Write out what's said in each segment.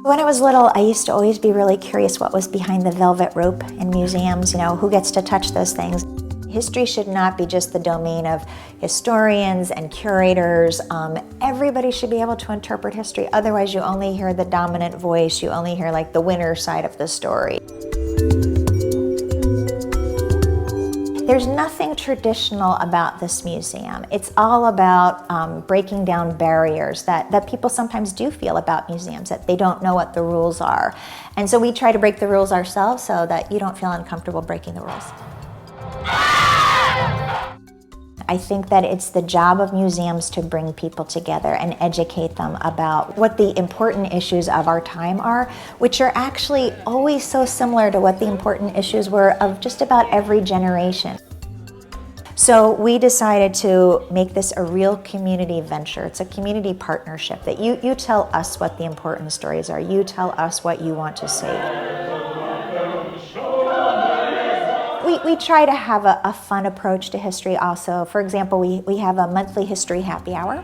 When I was little, I used to always be really curious what was behind the velvet rope in museums, who gets to touch those things. History should not be just the domain of historians and curators. Everybody should be able to interpret history, otherwise you only hear the dominant voice, you only hear like the winner side of the story. There's nothing traditional about this museum. It's all about breaking down barriers that people sometimes do feel about museums, that they don't know what the rules are. And so we try to break the rules ourselves so that you don't feel uncomfortable breaking the rules. I think that it's the job of museums to bring people together and educate them about what the important issues of our time are, which are actually always so similar to what the important issues were of just about every generation. So we decided to make this a real community venture. It's a community partnership that you tell us what the important stories are. You tell us what you want to see. We try to have a fun approach to history also. For example, we have a monthly history happy hour.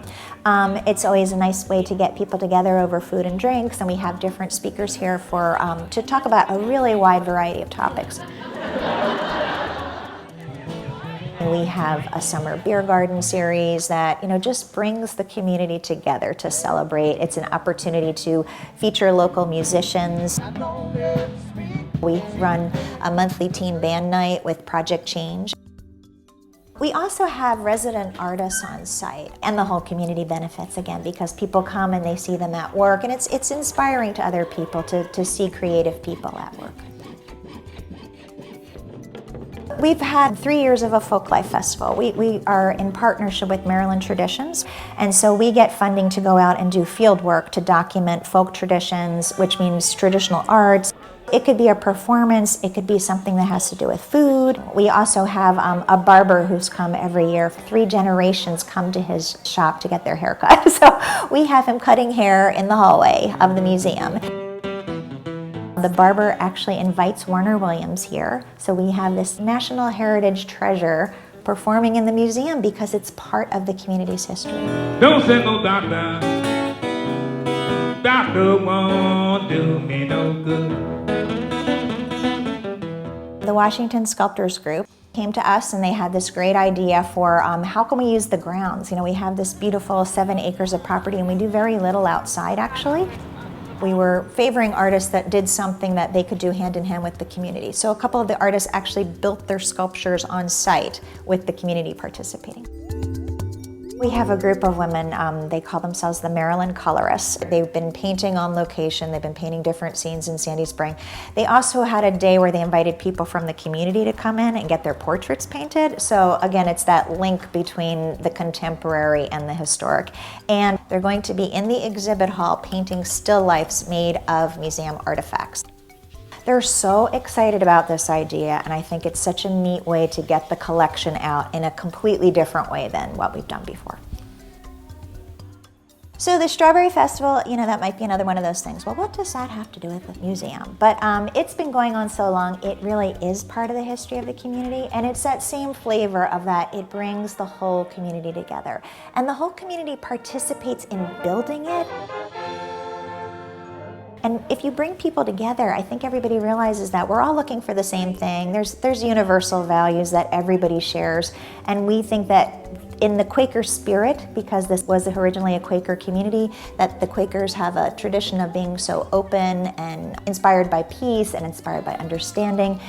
It's always a nice way to get people together over food and drinks, and we have different speakers here to talk about a really wide variety of topics. We have a summer beer garden series that just brings the community together to celebrate. It's an opportunity to feature local musicians. We run a monthly teen band night with Project Change. We also have resident artists on site, and the whole community benefits again because people come and they see them at work, and it's inspiring to other people to see creative people at work. We've had 3 years of a Folklife Festival. We are in partnership with Maryland Traditions, and so we get funding to go out and do field work to document folk traditions, which means traditional arts. It could be a performance, it could be something that has to do with food. We also have a barber who's come every year. 3 generations come to his shop to get their hair cut. So we have him cutting hair in the hallway of the museum. The barber actually invites Warner Williams here, so we have this national heritage treasure performing in the museum because it's part of the community's history. Don't send no doctor. Doctor won't do me no good. The Washington Sculptors Group came to us and they had this great idea for how can we use the grounds? We have this beautiful 7 acres of property and we do very little outside actually. We were favoring artists that did something that they could do hand in hand with the community. So a couple of the artists actually built their sculptures on site with the community participating. We have a group of women, they call themselves the Maryland Colorists. They've been painting on location, they've been painting different scenes in Sandy Spring. They also had a day where they invited people from the community to come in and get their portraits painted. So again, it's that link between the contemporary and the historic. And they're going to be in the exhibit hall painting still lifes made of museum artifacts. They're so excited about this idea, and I think it's such a neat way to get the collection out in a completely different way than what we've done before. So the Strawberry Festival, that might be another one of those things. Well, what does that have to do with the museum? But it's been going on so long, it really is part of the history of the community, and it's that same flavor of that it brings the whole community together. And the whole community participates in building it. And if you bring people together, I think everybody realizes that we're all looking for the same thing. There's universal values that everybody shares, and we think that in the Quaker spirit, because this was originally a Quaker community, that the Quakers have a tradition of being so open and inspired by peace and inspired by understanding.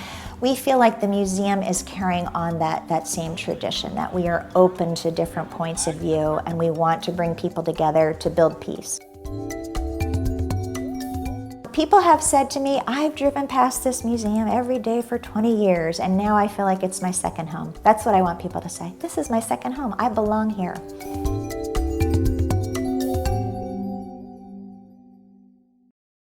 We feel like the museum is carrying on that same tradition, that we are open to different points of view and we want to bring people together to build peace. People have said to me, I've driven past this museum every day for 20 years and now I feel like it's my second home. That's what I want people to say. This is my second home. I belong here.